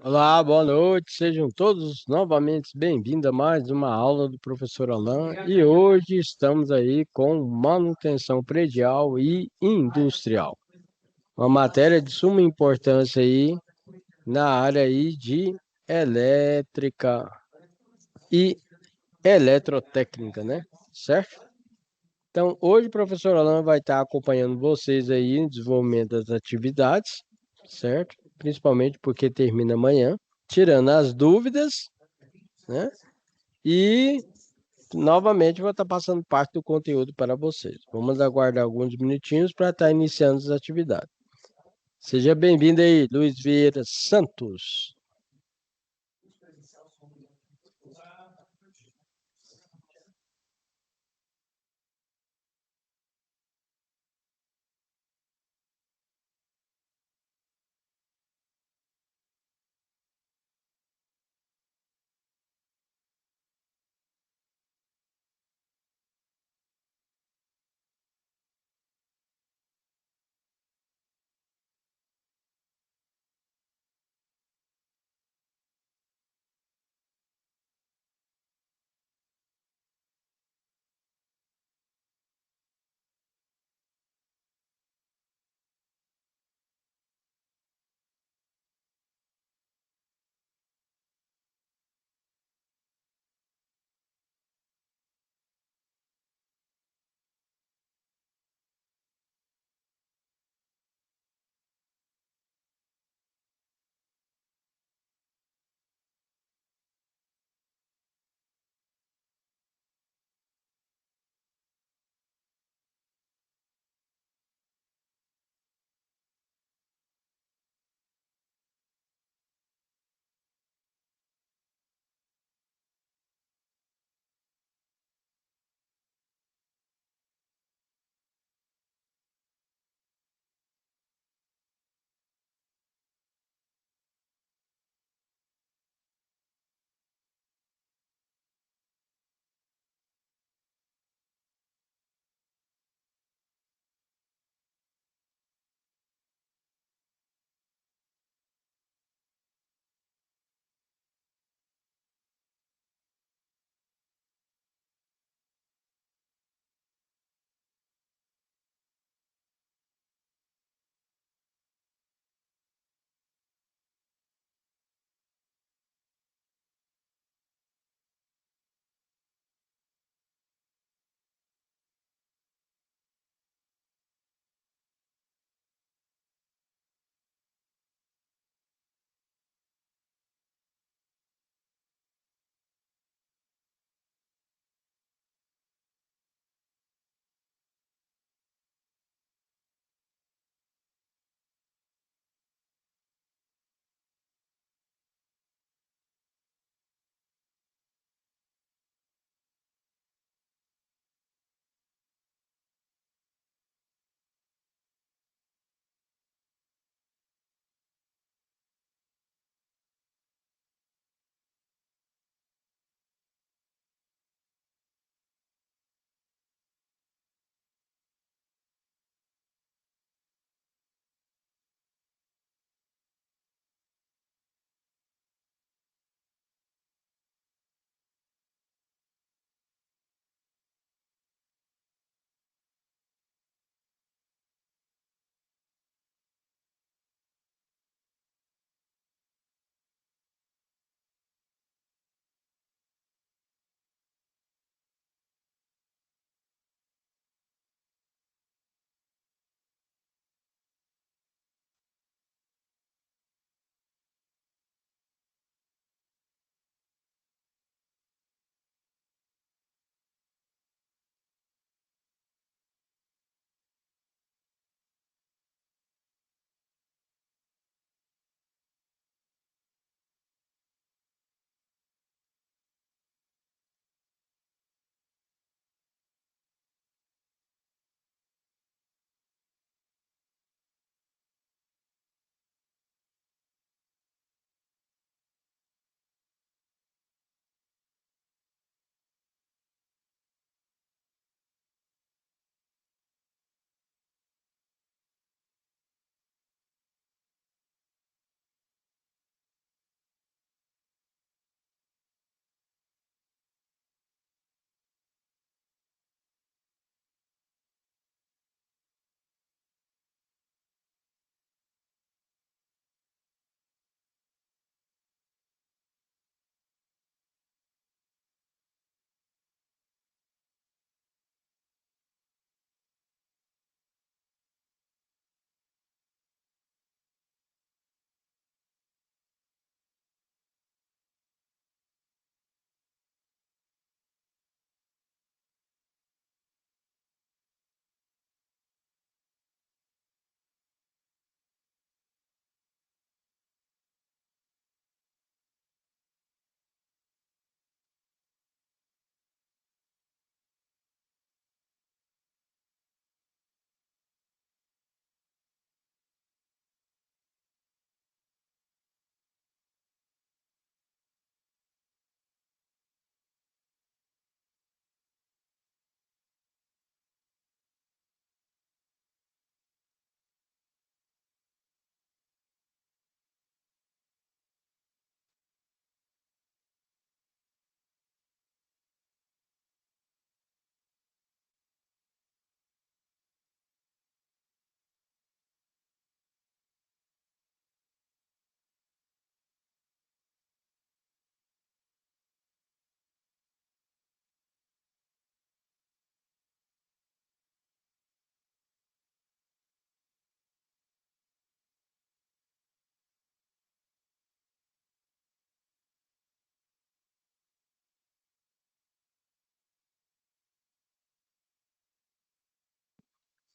Olá, boa noite. Sejam todos novamente bem-vindos a mais uma aula do professor Alain. E hoje estamos aí com manutenção predial e industrial. Uma matéria de suma importância aí na área aí de elétrica e eletrotécnica, né? Certo? Então, hoje o professor Alain vai estar acompanhando vocês aí no desenvolvimento das atividades, certo? Principalmente porque termina amanhã, tirando as dúvidas, né? E novamente vou estar passando parte do conteúdo para vocês. Vamos aguardar alguns minutinhos para estar iniciando as atividades. Seja bem-vindo aí, Luiz Vieira Santos.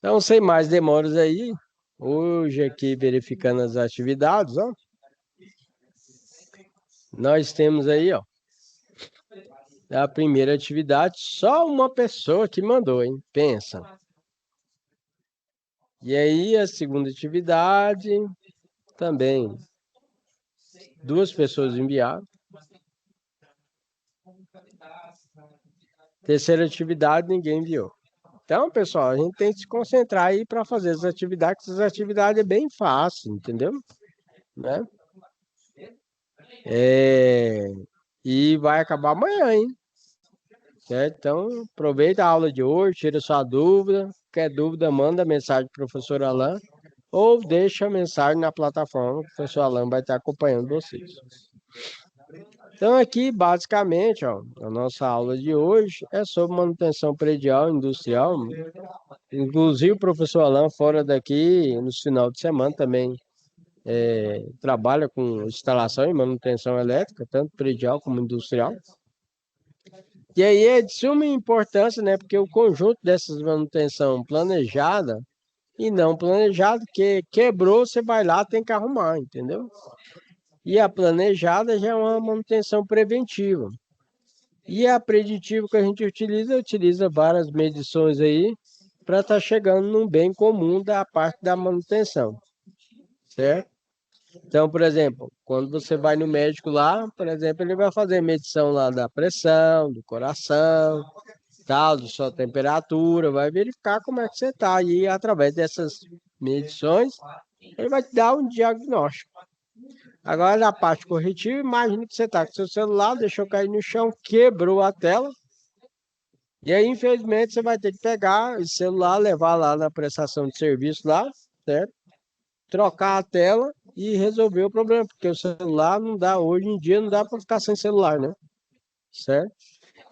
Então, sem mais demoras aí, hoje aqui verificando as atividades, ó, nós temos aí, ó, a primeira atividade, só uma pessoa que mandou, hein? Pensa. E aí, a segunda atividade, também duas pessoas enviaram. Terceira atividade, ninguém enviou. Então, pessoal, a gente tem que se concentrar aí para fazer as atividades, que essas atividades é bem fácil, entendeu? Né? E vai acabar amanhã, hein? Certo? Então, aproveita a aula de hoje, tira sua dúvida. Qualquer dúvida, manda mensagem para o professor Alain ou deixa a mensagem na plataforma que o professor Alain vai estar acompanhando vocês. Então, aqui, basicamente, ó, a nossa aula de hoje é sobre manutenção predial industrial. Inclusive, o professor Alain, fora daqui, no final de semana também trabalha com instalação e manutenção elétrica, tanto predial como industrial. E aí é de suma importância, né? Porque o conjunto dessas manutenção planejada e não planejada, que quebrou, você vai lá, tem que arrumar, entendeu? E a planejada já é uma manutenção preventiva. E a preditiva que a gente utiliza várias medições aí para estar chegando num bem comum da parte da manutenção, certo? Então, por exemplo, quando você vai no médico lá, por exemplo, ele vai fazer medição lá da pressão, do coração, tal, da sua temperatura, vai verificar como é que você está. E através dessas medições, ele vai te dar um diagnóstico. Agora, na parte corretiva, imagine que você está com seu celular, deixou cair no chão, quebrou a tela. E aí, infelizmente, você vai ter que pegar esse celular, levar lá na prestação de serviço lá, certo? Trocar a tela e resolver o problema, porque o celular não dá, hoje em dia não dá para ficar sem celular, né? Certo?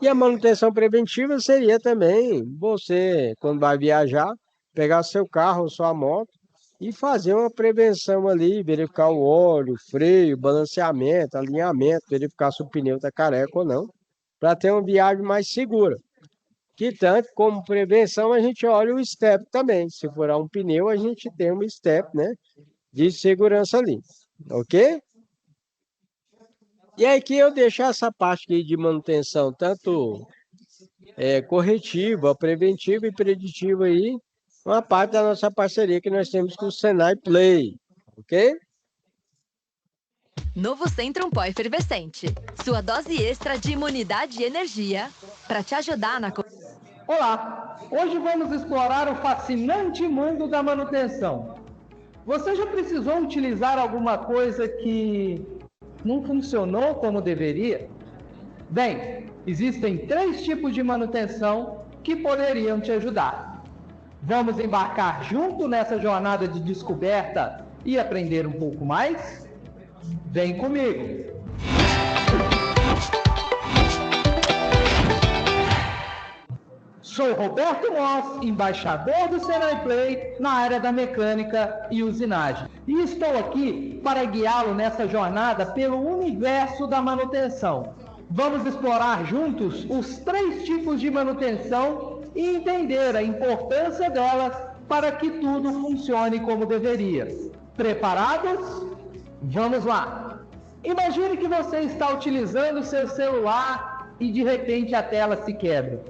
E a manutenção preventiva seria também você, quando vai viajar, pegar seu carro ou sua moto e fazer uma prevenção ali, verificar o óleo, freio, balanceamento, alinhamento, verificar se o pneu está careca ou não, para ter uma viagem mais segura. Que tanto como prevenção, a gente olha o step também. Se furar um pneu, a gente tem um step, né, de segurança ali, ok? E aí que eu deixo essa parte aqui de manutenção, tanto corretiva, preventiva e preditiva aí, uma parte da nossa parceria que nós temos com o Senai Play, ok? Novo Centrum Pó Efervescente, sua dose extra de imunidade e energia para te ajudar na... Olá, hoje vamos explorar o fascinante mundo da manutenção. Você já precisou utilizar alguma coisa que não funcionou como deveria? Bem, existem 3 tipos de manutenção que poderiam te ajudar. Vamos embarcar junto nessa jornada de descoberta e aprender um pouco mais? Vem comigo! Sou Roberto Moss, embaixador do Senai Play na área da mecânica e usinagem. E estou aqui para guiá-lo nessa jornada pelo universo da manutenção. Vamos explorar juntos os 3 tipos de manutenção e entender a importância delas para que tudo funcione como deveria. Preparados? Vamos lá! Imagine que você está utilizando seu celular e de repente a tela se quebra.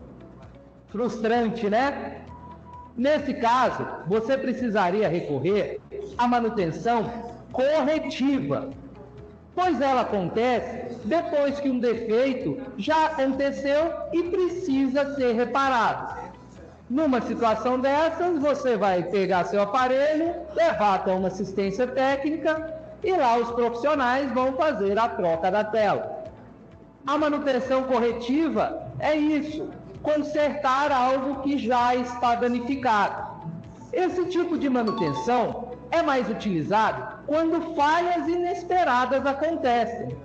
Frustrante, né? Nesse caso, você precisaria recorrer à manutenção corretiva, pois ela acontece depois que um defeito já aconteceu e precisa ser reparado. Numa situação dessas, você vai pegar seu aparelho, levar até uma assistência técnica e lá os profissionais vão fazer a troca da tela. A manutenção corretiva é isso. Consertar algo que já está danificado. Esse tipo de manutenção é mais utilizado quando falhas inesperadas acontecem.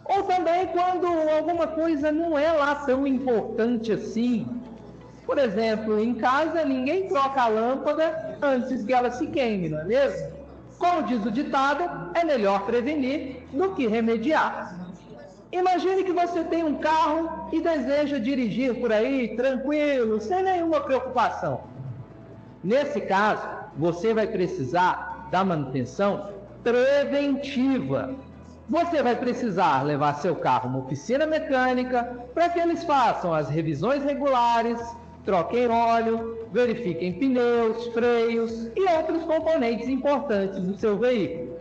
Ou também quando alguma coisa não é lá tão importante assim. Por exemplo, em casa ninguém troca a lâmpada antes que ela se queime, não é mesmo? Como diz o ditado, é melhor prevenir do que remediar. Imagine que você tem um carro e deseja dirigir por aí tranquilo, sem nenhuma preocupação. Nesse caso, você vai precisar da manutenção preventiva. Você vai precisar levar seu carro a uma oficina mecânica para que eles façam as revisões regulares, troquem óleo, verifiquem pneus, freios e outros componentes importantes do seu veículo.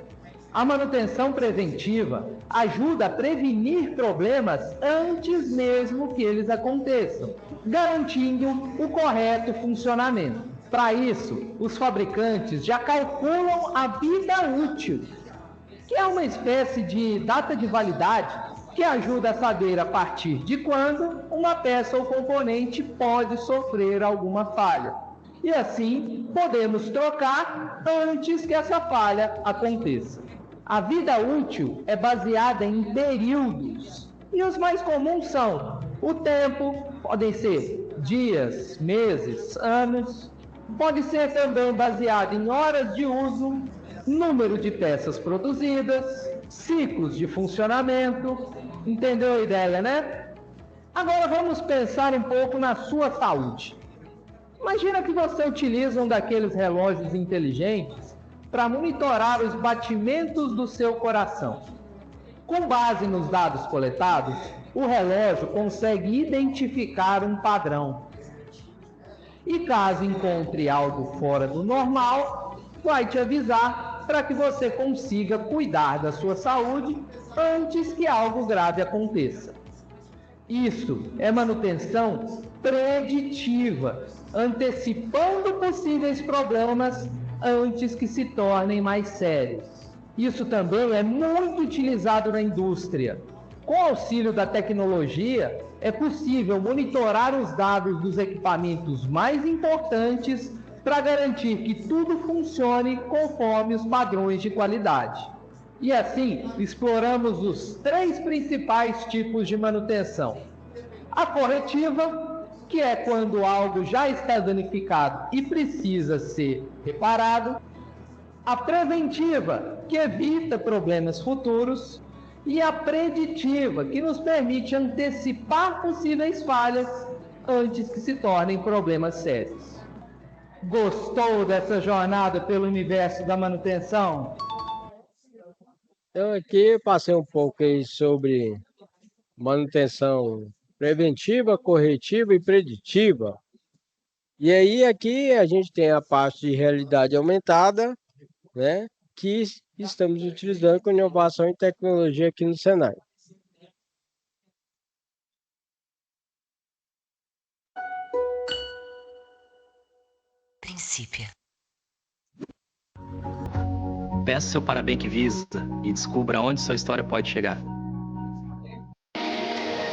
A manutenção preventiva ajuda a prevenir problemas antes mesmo que eles aconteçam, garantindo o correto funcionamento. Para isso, os fabricantes já calculam a vida útil, que é uma espécie de data de validade que ajuda a saber a partir de quando uma peça ou componente pode sofrer alguma falha. E assim, podemos trocar antes que essa falha aconteça. A vida útil é baseada em períodos, e os mais comuns são o tempo, podem ser dias, meses, anos, pode ser também baseado em horas de uso, número de peças produzidas, ciclos de funcionamento. Entendeu a ideia, né? Agora vamos pensar um pouco na sua saúde. Imagina que você utiliza um daqueles relógios inteligentes para monitorar os batimentos do seu coração. Com base nos dados coletados, o relógio consegue identificar um padrão. E caso encontre algo fora do normal, vai te avisar para que você consiga cuidar da sua saúde antes que algo grave aconteça. Isso é manutenção preditiva, antecipando possíveis problemas antes que se tornem mais sérios. Isso também é muito utilizado na indústria. Com o auxílio da tecnologia, é possível monitorar os dados dos equipamentos mais importantes para garantir que tudo funcione conforme os padrões de qualidade. E assim, exploramos os 3 principais tipos de manutenção. A corretiva, que é quando algo já está danificado e precisa ser reparado. A preventiva, que evita problemas futuros. E a preditiva, que nos permite antecipar possíveis falhas antes que se tornem problemas sérios. Gostou dessa jornada pelo universo da manutenção? Então aqui eu passei um pouco aí sobre manutenção preventiva, corretiva e preditiva. E aí aqui a gente tem a parte de realidade aumentada, né, que estamos utilizando com inovação e tecnologia aqui no Senai. Princípio. Peça seu Parabenc Visa e descubra onde sua história pode chegar.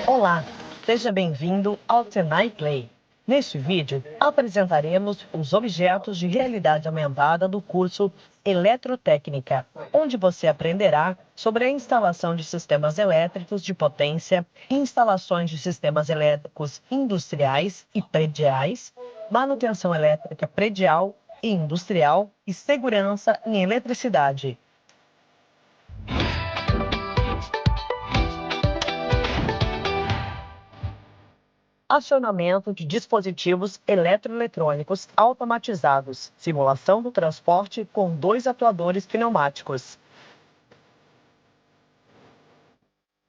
Olá, seja bem-vindo ao Senai Play. Neste vídeo, apresentaremos os objetos de realidade aumentada do curso Eletrotécnica, onde você aprenderá sobre a instalação de sistemas elétricos de potência, instalações de sistemas elétricos industriais e prediais, manutenção elétrica predial e industrial e segurança em eletricidade. Acionamento de dispositivos eletroeletrônicos automatizados, simulação do transporte com 2 atuadores pneumáticos.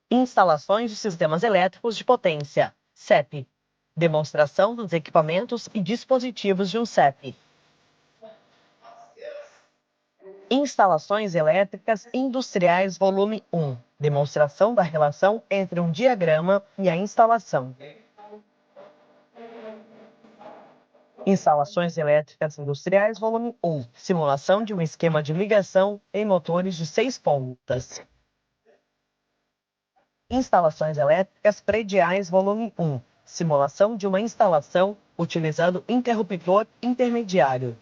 Instalações de sistemas elétricos de potência, CEP. Demonstração dos equipamentos e dispositivos de um CEP. Instalações elétricas industriais volume 1. Demonstração da relação entre um diagrama e a instalação. Instalações elétricas industriais volume 1. Simulação de um esquema de ligação em motores de 6 pontas. Instalações elétricas prediais volume 1. Simulação de uma instalação utilizando interruptor intermediário.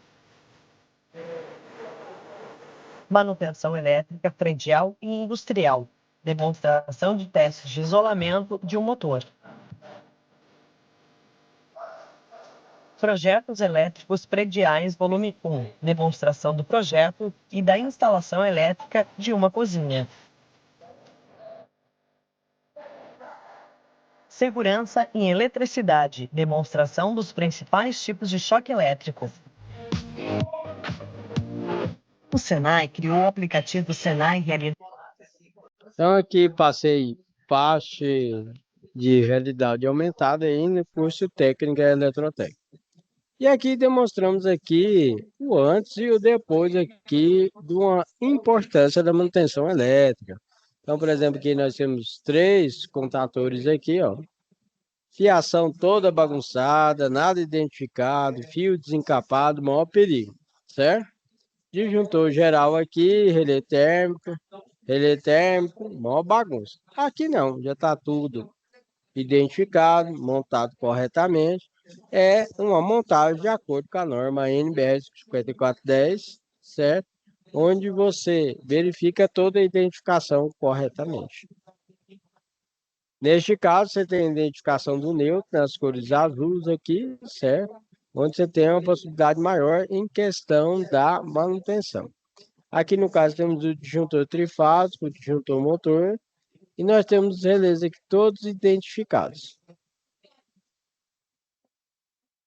Manutenção elétrica predial e industrial. Demonstração de testes de isolamento de um motor. Projetos elétricos prediais volume 1. Demonstração do projeto e da instalação elétrica de uma cozinha. Segurança em eletricidade. Demonstração dos principais tipos de choque elétrico. O Senai criou o aplicativo Senai Realidade. Então aqui passei parte de realidade aumentada aí no curso técnico eletrotécnica. E aqui demonstramos aqui o antes e o depois aqui de uma importância da manutenção elétrica. Então, por exemplo, aqui nós temos 3 contatores aqui, ó. Fiação toda bagunçada, nada identificado, fio desencapado, maior perigo, certo? Disjuntor geral aqui, relé térmico, maior bagunça. Aqui não, já está tudo identificado, montado corretamente. É uma montagem de acordo com a norma NBR 5410, certo? Onde você verifica toda a identificação corretamente. Neste caso, você tem a identificação do neutro nas cores azuis aqui, certo? Onde você tem uma possibilidade maior em questão da manutenção. Aqui no caso temos o disjuntor trifásico, o disjuntor motor, e nós temos os relés aqui todos identificados.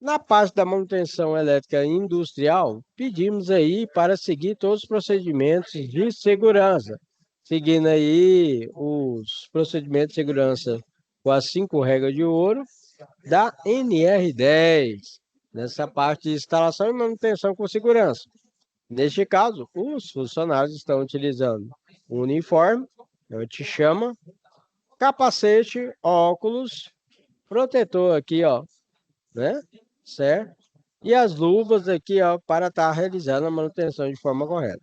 Na parte da manutenção elétrica industrial, pedimos aí para seguir todos os procedimentos de segurança, seguindo aí os procedimentos de segurança com as 5 regras de ouro da NR10, nessa parte de instalação e manutenção com segurança. Neste caso, os funcionários estão utilizando o uniforme, anti-chama, capacete, óculos, protetor aqui, ó, né? Certo? E as luvas aqui, ó, para estar realizando a manutenção de forma correta.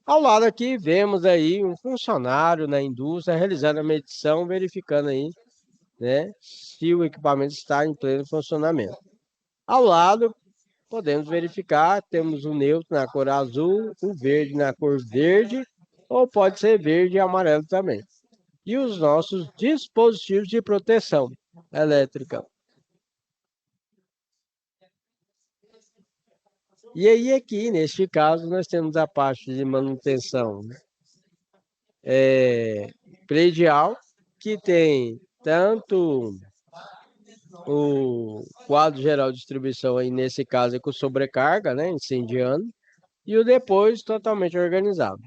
Ao lado aqui, vemos aí um funcionário na indústria realizando a medição, verificando aí, né, se o equipamento está em pleno funcionamento. Ao lado, podemos verificar, temos o neutro na cor azul, o verde na cor verde, ou pode ser verde e amarelo também. E os nossos dispositivos de proteção elétrica. E aí aqui, neste caso, nós temos a parte de manutenção predial, que tem tanto o quadro geral de distribuição, aí nesse caso é com sobrecarga, né, incendiando, e o depois totalmente organizado.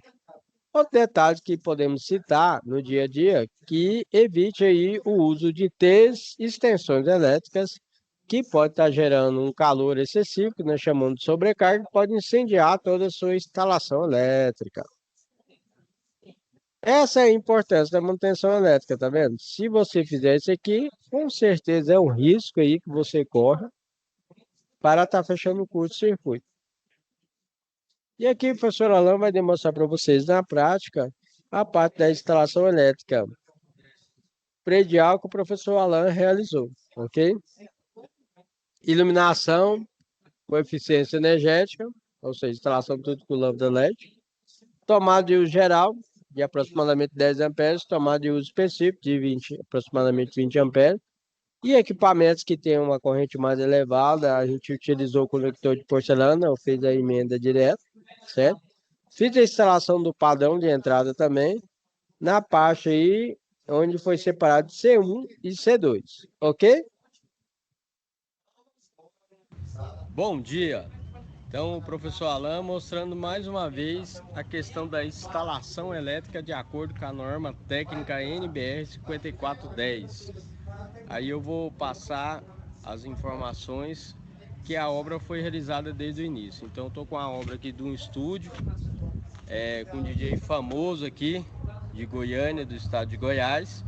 Outro detalhe que podemos citar no dia a dia, que evite aí o uso de extensões elétricas, que pode estar gerando um calor excessivo, que nós chamamos de sobrecarga, que pode incendiar toda a sua instalação elétrica. Essa é a importância da manutenção elétrica, tá vendo? Se você fizer isso aqui, com certeza é um risco aí que você corre para estar fechando o curto-circuito. E aqui o professor Alain vai demonstrar para vocês na prática a parte da instalação elétrica predial que o professor Alain realizou, ok? Iluminação com eficiência energética, ou seja, instalação de tudo com lâmpada LED. Tomada de uso geral, de aproximadamente 10 amperes, tomada de uso específico de aproximadamente 20 amperes. E equipamentos que têm uma corrente mais elevada, a gente utilizou o conector de porcelana, ou fez a emenda direta, certo? Fiz a instalação do padrão de entrada também, na parte aí, onde foi separado C1 e C2, ok? Bom dia! Então, o professor Alain mostrando mais uma vez a questão da instalação elétrica de acordo com a norma técnica NBR 5410. Aí eu vou passar as informações que a obra foi realizada desde o início. Então, estou com a obra aqui de um estúdio, com um DJ famoso aqui de Goiânia, do estado de Goiás,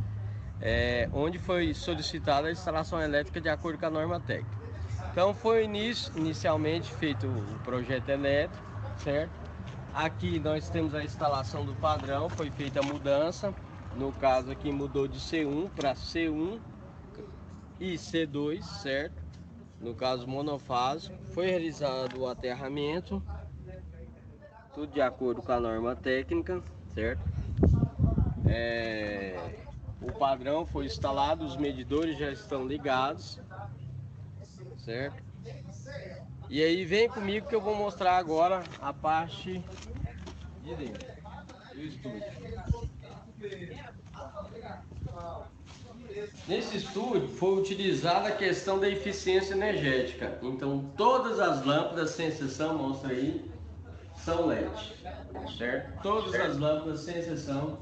onde foi solicitada a instalação elétrica de acordo com a norma técnica. Então foi inicialmente feito o projeto elétrico, certo? Aqui nós temos a instalação do padrão, foi feita a mudança. No caso aqui mudou de C1 para C1 e C2, certo? No caso monofásico. Foi realizado o aterramento, tudo de acordo com a norma técnica, certo? O padrão foi instalado, os medidores já estão ligados, certo? E aí vem comigo que eu vou mostrar agora a parte de dentro do estúdio. Nesse estúdio foi utilizada a questão da eficiência energética. Então todas as lâmpadas, sem exceção, mostra aí, são LED, certo? Todas as lâmpadas, sem exceção,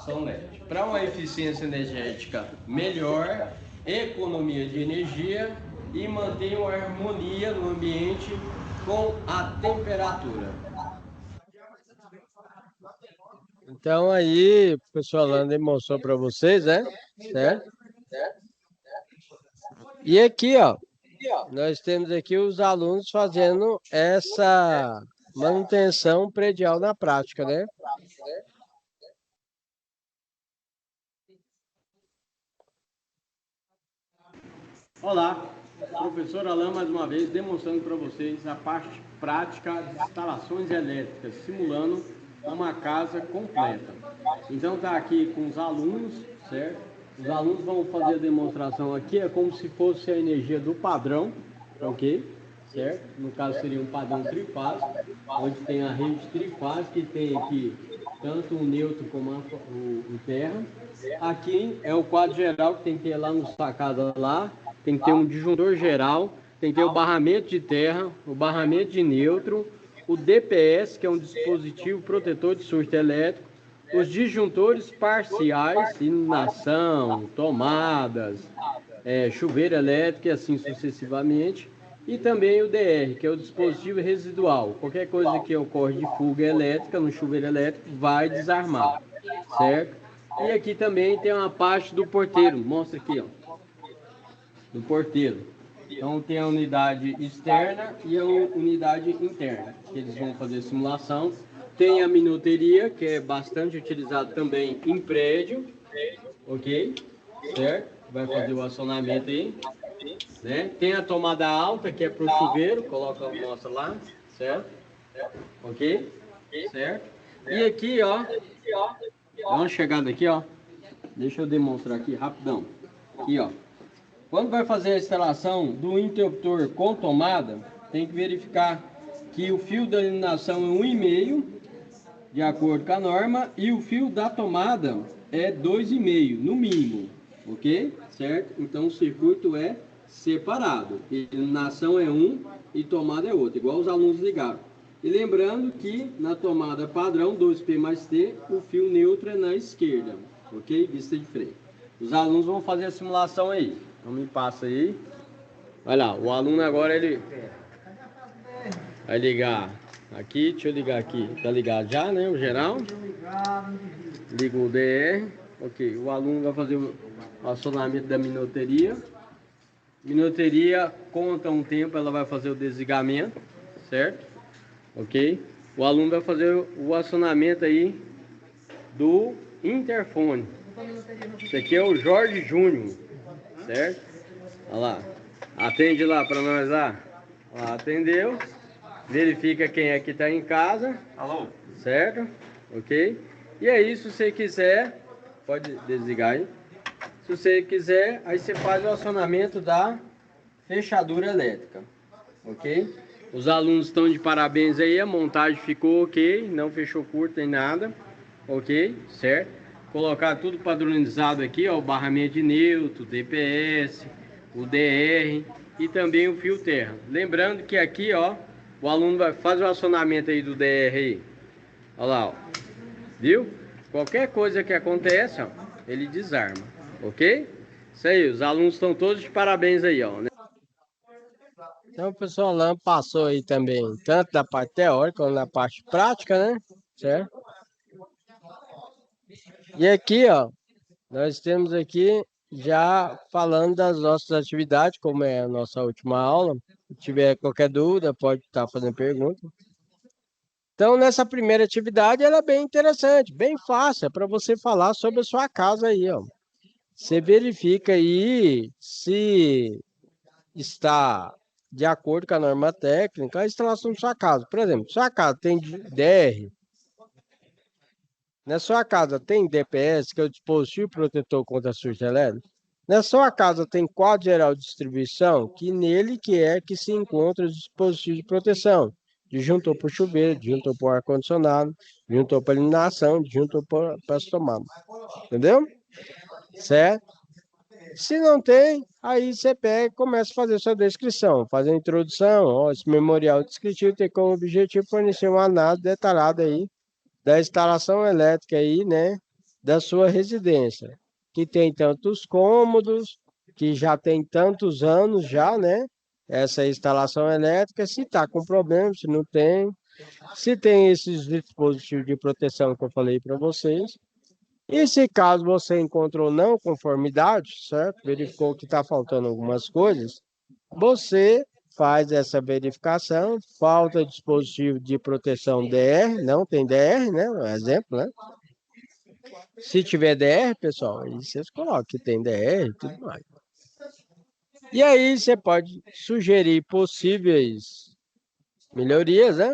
são LED. Para uma eficiência energética melhor, economia de energia e manter uma harmonia no ambiente com a temperatura. Então aí, o professor Alan demonstrou para vocês, né? Certo? E aqui, ó, nós temos aqui os alunos fazendo essa manutenção predial na prática, né? Olá, professor Alan mais uma vez demonstrando para vocês a parte prática de instalações elétricas, simulando uma casa completa. Então tá aqui com os alunos, certo? Os alunos vão fazer a demonstração aqui, é como se fosse a energia do padrão, ok? Certo? No caso seria um padrão trifásico, onde tem a rede trifásica que tem aqui tanto o neutro como o terra. Aqui é o quadro geral que tem que ter lá no sacada lá. Tem que ter um disjuntor geral, tem que ter o barramento de terra, o barramento de neutro, o DPS, que é um dispositivo protetor de surto elétrico, os disjuntores parciais, iluminação, tomadas, chuveiro elétrico e assim sucessivamente, e também o DR, que é o dispositivo residual. Qualquer coisa que ocorre de fuga elétrica no chuveiro elétrico vai desarmar, certo? E aqui também tem uma parte do porteiro, mostra aqui, ó. Do porteiro. Então tem a unidade externa e a unidade interna, que eles vão fazer simulação. Tem a minuteria, que é bastante utilizado também em prédio, ok? Certo? Vai fazer o acionamento aí, né? Tem a tomada alta, que é para o chuveiro, coloca a mostra lá, certo? Ok? Certo? E aqui, ó, dá uma chegada aqui, ó. Deixa eu demonstrar aqui rapidão. Aqui, ó. Quando vai fazer a instalação do interruptor com tomada, tem que verificar que o fio da iluminação é 1,5, de acordo com a norma, e o fio da tomada é 2,5, no mínimo, ok? Certo? Então o circuito é separado. Iluminação é um e tomada é outro, igual os alunos ligaram. E lembrando que na tomada padrão 2P mais T, o fio neutro é na esquerda, ok? Vista de frente. Os alunos vão fazer a simulação aí. Então me passa aí. Olha lá, o aluno agora ele vai ligar aqui, deixa eu ligar aqui. Tá ligado já, né? O geral. Liga o DR. Ok, o aluno vai fazer o acionamento da minuteria. Minuteria conta um tempo, ela vai fazer o desligamento, certo? Ok? O aluno vai fazer o acionamento aí do interfone. Esse aqui é o Jorge Júnior. Certo? Olha lá. Atende lá para nós lá. Lá, atendeu. Verifica quem é que está em casa. Alô? Certo? Ok? E aí, se você quiser, pode desligar aí. Se você quiser, aí você faz o acionamento da fechadura elétrica. Ok? Os alunos estão de parabéns aí. A montagem ficou ok. Não fechou curto nem nada. Ok? Certo? Colocar tudo padronizado aqui, ó, o barramento de neutro, DPS, o DR e também o fio terra. Lembrando que aqui, ó, o aluno vai fazer o acionamento aí do DR aí. Olha lá, ó. Viu? Qualquer coisa que acontece, ó, ele desarma, ok? Isso aí, os alunos estão todos de parabéns aí, ó. Então o pessoal lá passou aí também, tanto da parte teórica quanto da parte prática, né? Certo? E aqui, ó, nós temos aqui já falando das nossas atividades, como é a nossa última aula. Se tiver qualquer dúvida, pode estar fazendo pergunta. Então, nessa primeira atividade, ela é bem interessante, bem fácil, é para você falar sobre a sua casa aí, ó. Você verifica aí se está de acordo com a norma técnica a instalação da sua casa. Por exemplo, sua casa tem DR. Na sua casa tem DPS, que é o dispositivo protetor contra surto elétrico? Na sua casa tem quadro geral de distribuição, que nele que se encontra os dispositivos de proteção. Disjuntor para o chuveiro, disjuntor para o ar-condicionado, disjuntor para iluminação, disjuntor para as tomadas. Entendeu? Certo? Se não tem, aí você pega e começa a fazer sua descrição, fazer a introdução. Ó, esse memorial descritivo tem como objetivo fornecer uma análise detalhada aí da instalação elétrica aí, né, da sua residência, que tem tantos cômodos, que já tem tantos anos já, né, essa instalação elétrica, se está com problema, se não tem, se tem esses dispositivos de proteção que eu falei para vocês. E se caso você encontrou não conformidade, certo? Verificou que está faltando algumas coisas, você faz essa verificação, falta dispositivo de proteção DR, não tem DR, né? Um exemplo, né? Se tiver DR, pessoal, aí vocês colocam que tem DR e tudo mais. E aí você pode sugerir possíveis melhorias, né?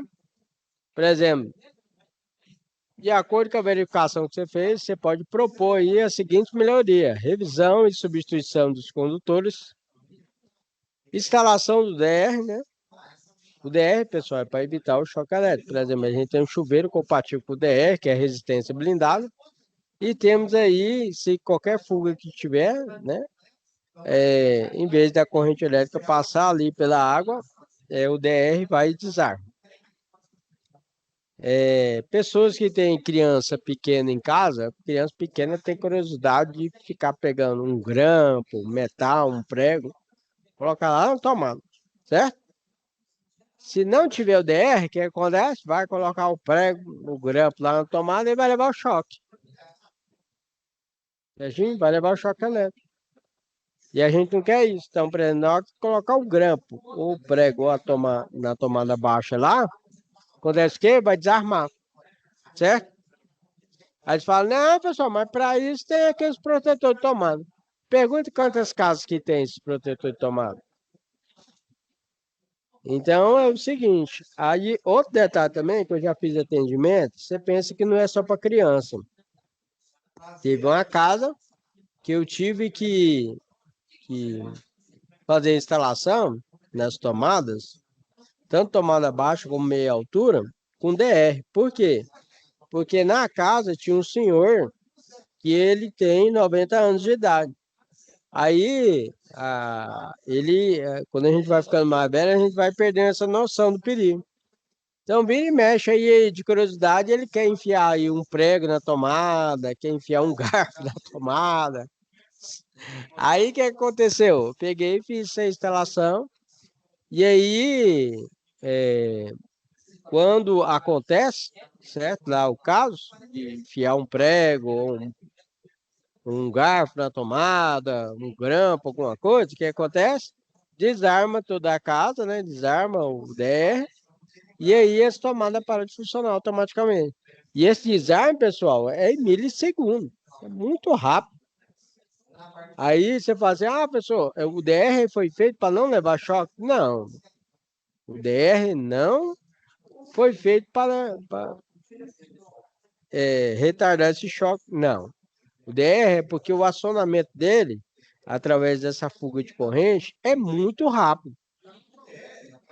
Por exemplo, de acordo com a verificação que você fez, você pode propor aí a seguinte melhoria: revisão e substituição dos condutores, instalação do DR, né? O DR, pessoal, é para evitar o choque elétrico. Por exemplo, a gente tem um chuveiro compatível com o DR, que é resistência blindada, e temos aí, se qualquer fuga que tiver, né? Em vez da corrente elétrica passar ali pela água, o DR vai e desarma. Pessoas que têm criança pequena em casa, criança pequena tem curiosidade de ficar pegando um grampo, um metal, um prego, colocar lá na tomada, certo? Se não tiver o DR, o que acontece? Vai colocar o prego, o grampo lá na tomada e vai levar o choque. Certinho? Vai levar o choque elétrico. E a gente não quer isso. Então, por exemplo, na hora que colocar o grampo, ou o prego, ou na tomada baixa lá, acontece o quê? Vai desarmar, certo? Aí eles falam, não, pessoal, mas para isso tem aqueles protetores de tomada. Pergunte quantas casas que tem esse protetor de tomada. Então é o seguinte, aí outro detalhe também, que eu já fiz atendimento, você pensa que não é só para criança. Teve uma casa que eu tive que fazer a instalação nas tomadas, tanto tomada baixa como meia altura, com DR. Por quê? Porque na casa tinha um senhor que ele tem 90 anos de idade. Aí, quando a gente vai ficando mais velho, a gente vai perdendo essa noção do perigo. Então, vira e mexe aí, de curiosidade, ele quer enfiar aí um prego na tomada, quer enfiar um garfo na tomada. Aí, o que aconteceu? Eu peguei e fiz essa instalação, e aí, quando acontece, certo, lá o caso, de enfiar um prego ou um garfo na tomada, um grampo, alguma coisa, o que acontece? Desarma toda a casa, né? Desarma o DR, e aí essa tomada para de funcionar automaticamente. E esse desarme, pessoal, é em milissegundos. É muito rápido. Aí você fala assim, pessoal, o DR foi feito para não levar choque? Não. O DR não foi feito para retardar esse choque, não. O DR é porque o acionamento dele, através dessa fuga de corrente, é muito rápido.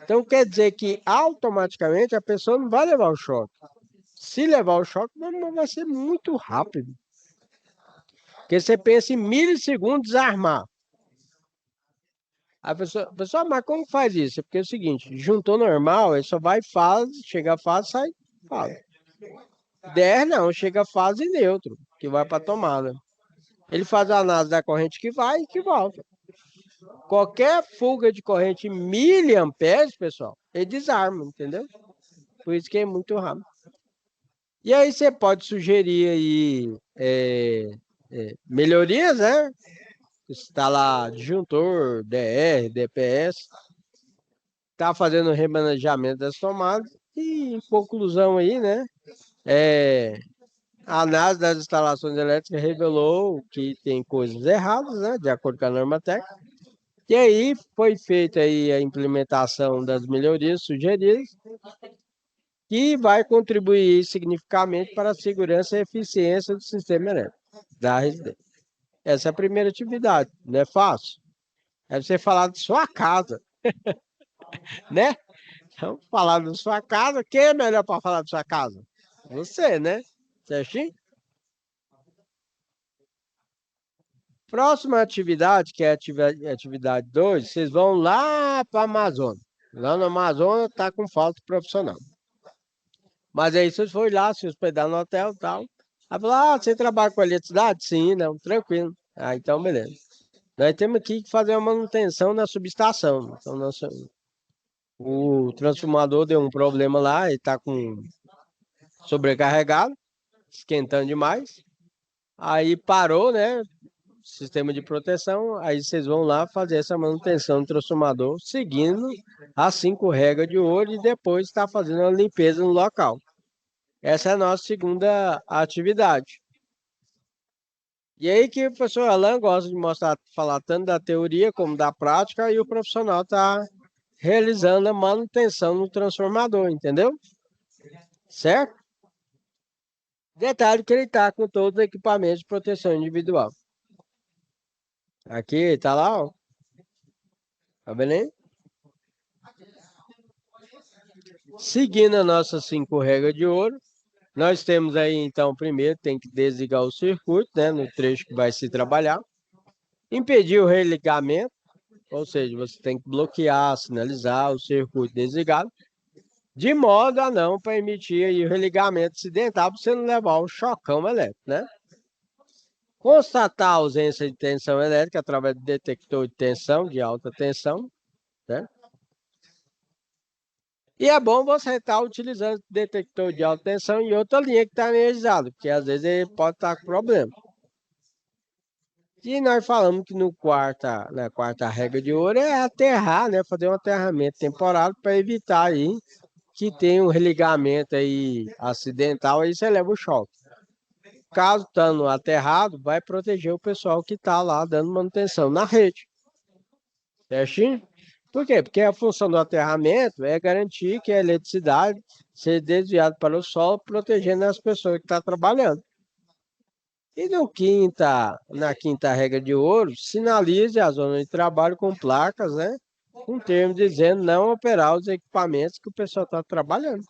Então quer dizer que automaticamente a pessoa não vai levar o choque. Se levar o choque, vai ser muito rápido. Porque você pensa em milissegundos desarmar. A pessoa, mas como faz isso? É porque é o seguinte, juntou normal, ele só vai fase, chega a fase, sai fase. DR não, chega a fase neutro, que vai para a tomada. Ele faz a análise da corrente que vai e que volta. Qualquer fuga de corrente miliamperes, pessoal, ele desarma, entendeu? Por isso que é muito rápido. E aí você pode sugerir aí melhorias, né? Instalar disjuntor, DR, DPS. Tá fazendo o remanejamento das tomadas. E em conclusão aí, né? A análise das instalações elétricas revelou que tem coisas erradas, né? De acordo com a norma técnica. E aí foi feita aí a implementação das melhorias sugeridas, que vai contribuir significativamente para a segurança e eficiência do sistema elétrico da residência. Essa é a primeira atividade, não é fácil. É você falar de sua casa, né? Então, falar da sua casa, quem é melhor para falar da sua casa? Você, né? Certinho? Próxima atividade, que é a atividade 2, vocês vão lá para a Amazônia. Lá no Amazonas está com falta de profissional. Mas aí vocês foram lá, se hospedar no hotel e tal. Aí falou, você trabalha com eletricidade? Sim, não, tranquilo. Ah, então beleza. Nós temos aqui que fazer uma manutenção na subestação. Então, o transformador deu um problema lá, ele está com sobrecarregado, esquentando demais. Aí parou, né? Sistema de proteção. Aí vocês vão lá fazer essa manutenção do transformador, seguindo as 5 regras de ouro e depois estar fazendo a limpeza no local. Essa é a nossa segunda atividade. E aí que o professor Alan gosta de mostrar, falar tanto da teoria como da prática, e o profissional está realizando a manutenção no transformador, entendeu? Certo? Detalhe que ele está com todos os equipamentos de proteção individual. Aqui, tá lá, ó. Tá vendo aí? Seguindo as nossas 5 regras de ouro, nós temos aí, então, primeiro tem que desligar o circuito, né, no trecho que vai se trabalhar. Impedir o religamento, ou seja, você tem que bloquear, sinalizar o circuito desligado, de modo a não permitir aí o religamento acidental para você não levar o chocão elétrico, né? Constatar a ausência de tensão elétrica através do detector de tensão, de alta tensão, né? E é bom você estar utilizando detector de alta tensão em outra linha que está energizada, porque às vezes ele pode estar com problema. E nós falamos que na quarta regra de ouro é aterrar, né? Fazer um aterramento temporário para evitar aí que tenha um religamento aí acidental, aí você leva o choque. Caso estando aterrado, vai proteger o pessoal que está lá dando manutenção na rede. Certinho? Por quê? Porque a função do aterramento é garantir que a eletricidade seja desviada para o solo, protegendo as pessoas que estão trabalhando. E na quinta regra de ouro, sinalize a zona de trabalho com placas, né? Com termo dizendo não operar os equipamentos que o pessoal está trabalhando.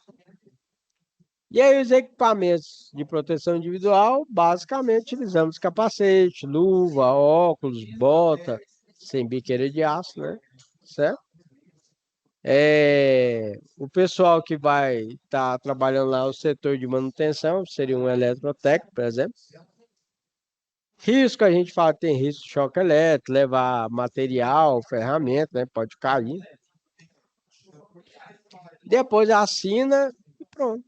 E aí os equipamentos de proteção individual, basicamente utilizamos capacete, luva, óculos, bota, sem biqueira de aço, né? Certo? O pessoal que vai estar trabalhando lá no setor de manutenção, seria um eletrotécnico, por exemplo. Risco, a gente fala que tem risco de choque elétrico, levar material, ferramenta, né? Pode cair. Depois assina e pronto.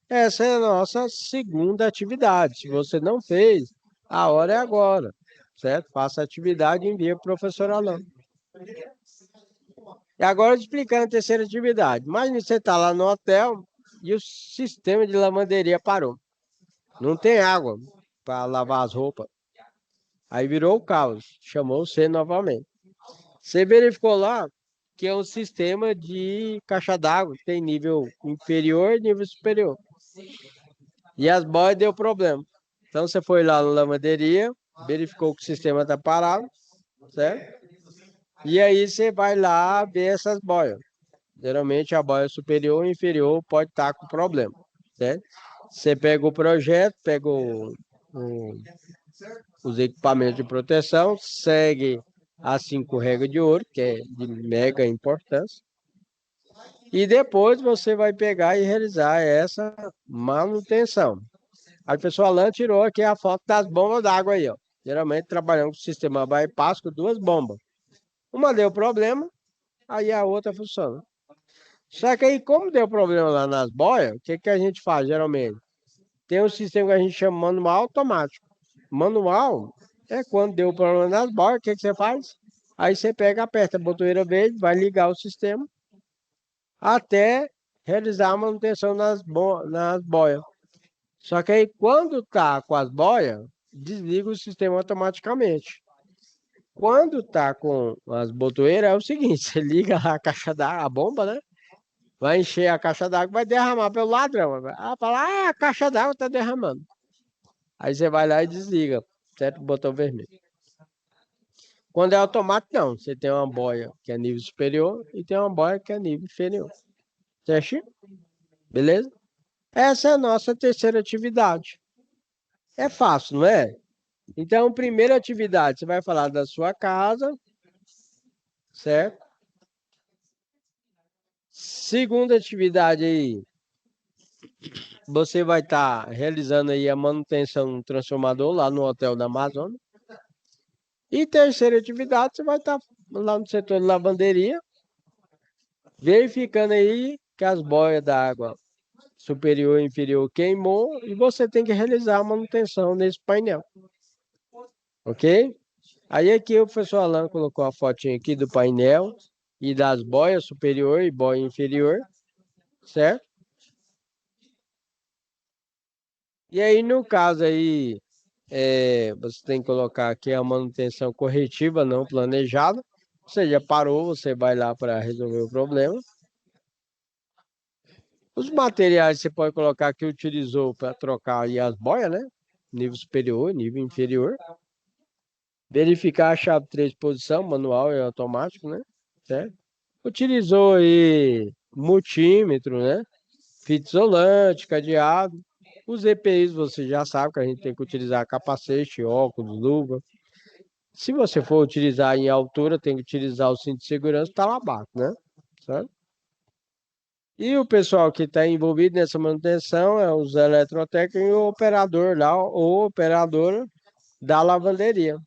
Essa é a nossa segunda atividade. Se você não fez, a hora é agora, certo? Faça a atividade e envia para o professor Alan. E agora explicando a terceira atividade. Imagina você está lá no hotel e o sistema de lavanderia parou. Não tem água para lavar as roupas. Aí virou o caos. Chamou você novamente. Você verificou lá que é um sistema de caixa d'água. Tem nível inferior e nível superior. E as boias deu problema. Então você foi lá na lavanderia, verificou que o sistema está parado, certo? E aí você vai lá ver essas boias. Geralmente a boia superior ou inferior pode estar com problema, certo? Você pega o projeto, pega os equipamentos de proteção, segue as 5 regras de ouro, que é de mega importância. E depois você vai pegar e realizar essa manutenção. Aí o pessoal Alan tirou aqui a foto das bombas d'água aí, ó. Geralmente trabalhando com o sistema bypass com 2 bombas. Uma deu problema, aí a outra funciona. Só que aí, como deu problema lá nas boias, o que a gente faz geralmente? Tem um sistema que a gente chama manual automático. Manual é quando deu problema nas boias, o que você faz? Aí você pega, aperta a botoeira verde, vai ligar o sistema até realizar a manutenção nas boias. Só que aí, quando tá com as boias, desliga o sistema automaticamente. Quando tá com as botoeiras, é o seguinte, você liga a caixa d'água, a bomba, né? Vai encher a caixa d'água, vai derramar pelo ladrão. Fala, a caixa d'água tá derramando. Aí você vai lá e desliga, certo? O botão vermelho. Quando é automático, não. Você tem uma boia que é nível superior e tem uma boia que é nível inferior. Certo? Beleza? Essa é a nossa terceira atividade. É fácil, não é? Então, primeira atividade, você vai falar da sua casa, certo? Segunda atividade aí, você vai estar realizando aí a manutenção do transformador lá no Hotel da Amazônia. E terceira atividade, você vai estar lá no setor de lavanderia, verificando aí que as boias da água superior e inferior queimou e você tem que realizar a manutenção nesse painel. Ok? Aí aqui o professor Alan colocou a fotinha aqui do painel e das boias superior e boia inferior, certo? E aí no caso aí, você tem que colocar aqui a manutenção corretiva não planejada, ou seja, parou, você vai lá para resolver o problema. Os materiais você pode colocar que utilizou para trocar aí as boias, né? Nível superior, nível inferior. Verificar a chave 3 de posição, manual e automático, né? Certo? Utilizou aí multímetro, né? Fita isolante, cadeado. Os EPIs você já sabe que a gente tem que utilizar capacete, óculos, luva. Se você for utilizar em altura, tem que utilizar o cinto de segurança talabaco, né? Certo? E o pessoal que está envolvido nessa manutenção é os eletrotécnicos e o operador lá, ou operadora da lavanderia.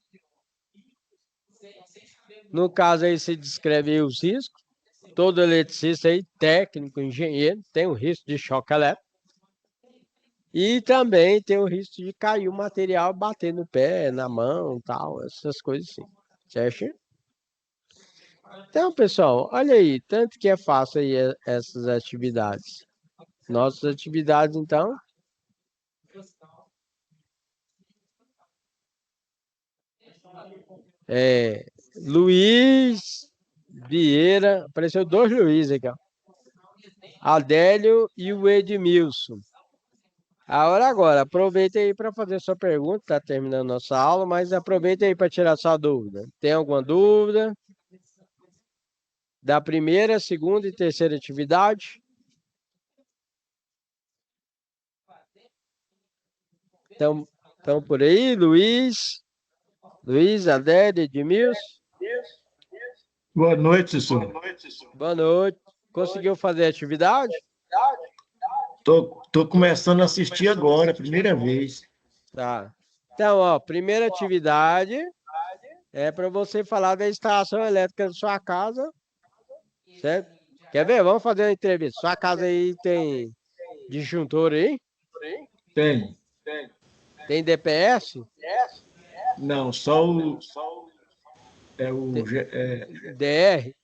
No caso aí se descreve aí os riscos. Todo eletricista aí, técnico, engenheiro, tem o risco de choque elétrico. E também tem o risco de cair o material, bater no pé, na mão, tal, essas coisas assim. Certo? Então, pessoal, olha aí, tanto que é fácil aí essas atividades. Nossas atividades, então, Luiz Vieira, apareceu 2 Luiz aqui, ó. Adélio e o Edmilson. A hora agora, aproveita aí para fazer sua pergunta, está terminando nossa aula, mas aproveita aí para tirar sua dúvida. Tem alguma dúvida? Da primeira, segunda e terceira atividade? Então por aí, Luiz, Adélio, Edmilson. Boa noite, professor. Boa noite. Conseguiu fazer a atividade? Tô começando a assistir agora, primeira vez. Tá. Então, ó, primeira atividade é para você falar da instalação elétrica da sua casa, certo? Quer ver? Vamos fazer uma entrevista. Sua casa aí tem disjuntor aí? Tem. Tem DPS? Não, só o DR?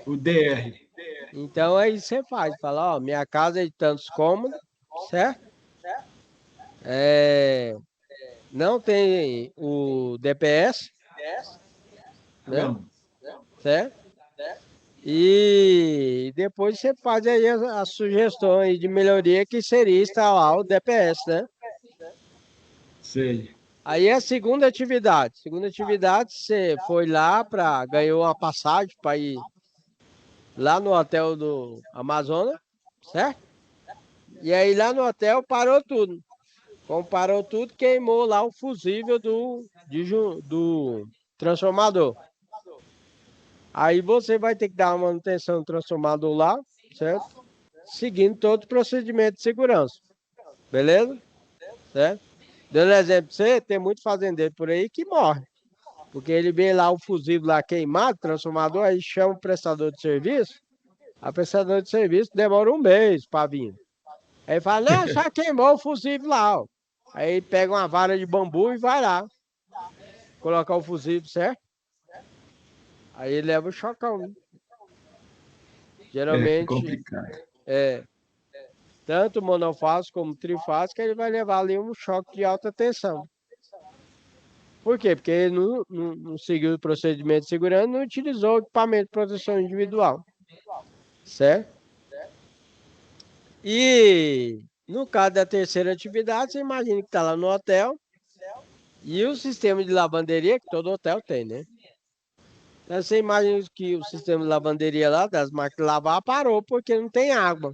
o DR. Então aí você faz, fala, ó, minha casa é de tantos cômodos, certo? Não tem o DPS, né? Não. Certo? E depois você faz aí as sugestões de melhoria que seria instalar o DPS, né? Sei. Aí a segunda atividade. Segunda atividade, você foi lá ganhou uma passagem para ir lá no hotel do Amazonas, certo? E aí lá no hotel parou tudo. Como parou tudo, queimou lá o fusível do transformador. Aí você vai ter que dar uma manutenção do transformador lá, certo? Seguindo todo o procedimento de segurança. Beleza? Certo? Dando exemplo pra você, tem muito fazendeiro por aí que morre. Porque ele vê lá o fusível lá queimado, transformador, aí chama o prestador de serviço. A prestador de serviço demora um mês para vir. Aí fala, não, só queimou o fusível lá, ó. Aí pega uma vara de bambu e vai lá. Colocar o fusível, certo? Aí ele leva o chocão, né? Geralmente, complicado. tanto monofásico como trifásico, ele vai levar ali um choque de alta tensão. Por quê? Porque ele não seguiu o procedimento de segurança, não utilizou o equipamento de proteção individual. Certo? E no caso da terceira atividade, você imagina que está lá no hotel e o sistema de lavanderia, que todo hotel tem, né? Então, você imagina que o sistema de lavanderia lá, das máquinas de lavar, parou porque não tem água.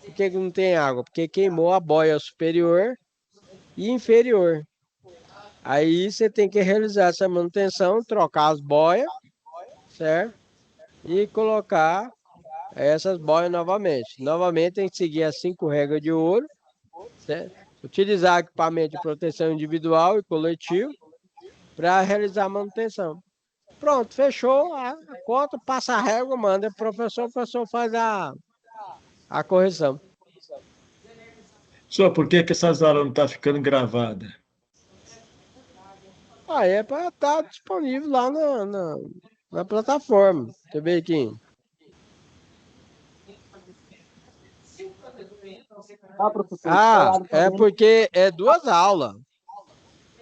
Por que não tem água? Porque queimou a boia superior e inferior. Aí você tem que realizar essa manutenção, trocar as boias, certo? E colocar essas boias novamente. Novamente tem que seguir as 5 regras de ouro, certo? Utilizar equipamento de proteção individual e coletivo para realizar a manutenção. Pronto, fechou a conta, passa a régua, manda pro professor, o professor faz a correção. Só por que que essas aulas não estão ficando gravadas? Aí é para estar disponível lá na plataforma. Deixa eu ver aqui. Professor, Ah, falaram é também. porque é 2 aulas.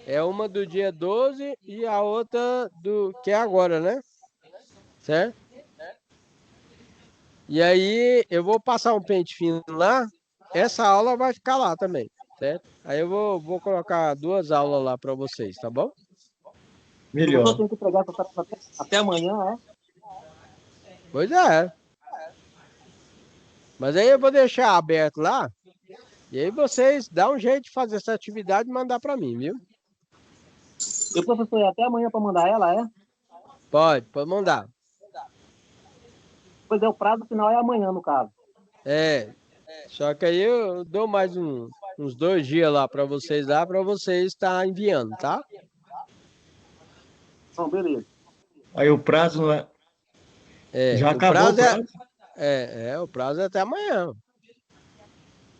É uma do dia 12 e a outra do que é agora, né? Certo? E aí eu vou passar um pente fino lá. Essa aula vai ficar lá também, certo? Aí eu vou colocar 2 aulas lá para vocês, tá bom? O professor Melhor. tem que entregar essa tarefa até amanhã, é? Pois é. Mas aí eu vou deixar aberto lá. E aí vocês dão um jeito de fazer essa atividade e mandar para mim, viu? E o professor é até amanhã para mandar ela, é? Pode mandar. Pois é, o prazo final é amanhã, no caso. É. Só que aí eu dou mais uns 2 dias lá para vocês estar enviando, tá? Então, beleza. Aí o prazo não é- É, já o acabou o prazo prazo? o prazo é até amanhã. Ué,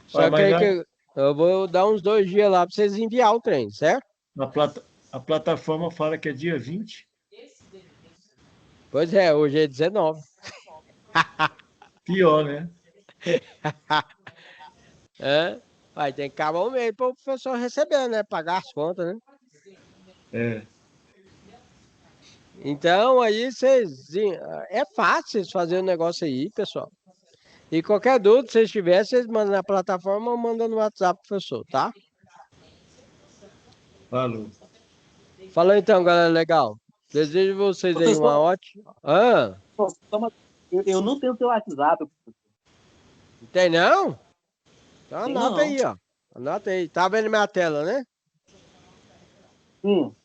Só que mas aí que eu vou dar uns 2 dias lá para vocês enviar o trem, certo? a plataforma fala que é dia 20. Pois é, hoje é 19. Pior, né? É, vai ter que acabar o mês para o professor receber, né? Pagar as contas, né? É. Então, aí vocês. É fácil vocês fazerem o negócio aí, pessoal. E qualquer dúvida, se vocês tiverem, vocês mandam na plataforma ou mandam no WhatsApp, professor, tá? Falou. Falou então, galera, legal. Desejo vocês aí uma Professor, ótima. Ah, eu não tenho seu WhatsApp. tem não? Então Tem anota não. aí, ó. Anota aí. Tá vendo minha tela, né? Sim.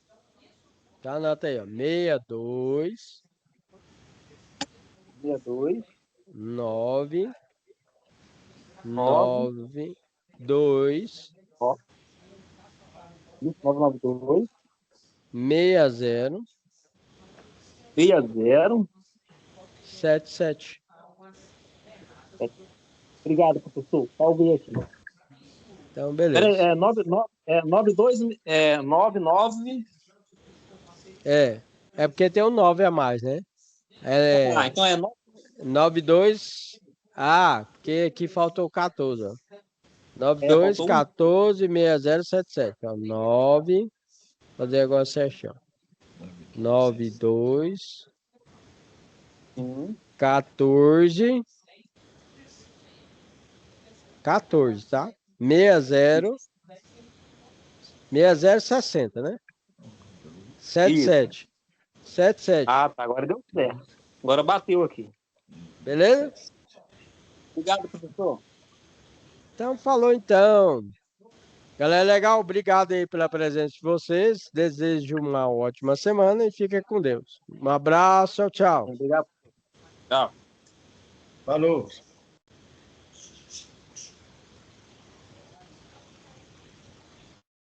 Então anota aí, ó. 62 62 9 9 9 2 992 60 60. 77. Obrigado, professor. Salve aqui. Então, Peraí, beleza. é 92 99. É porque tem um 9 a mais, né? Ah, É então é 92. Ah, porque aqui faltou 14, ó. 92 faltou um. 14 60 77. Ó, 9. Fazer agora certinho. 92 14 14, tá? 60 60 né? 77. 77. Ah, tá. Agora deu certo. Agora bateu aqui. Beleza? Obrigado, professor. Então, falou então. Galera, legal. Obrigado aí pela presença de vocês. Desejo uma ótima semana e fiquem com Deus. Um abraço. Tchau, tchau. Obrigado. Tchau. Falou.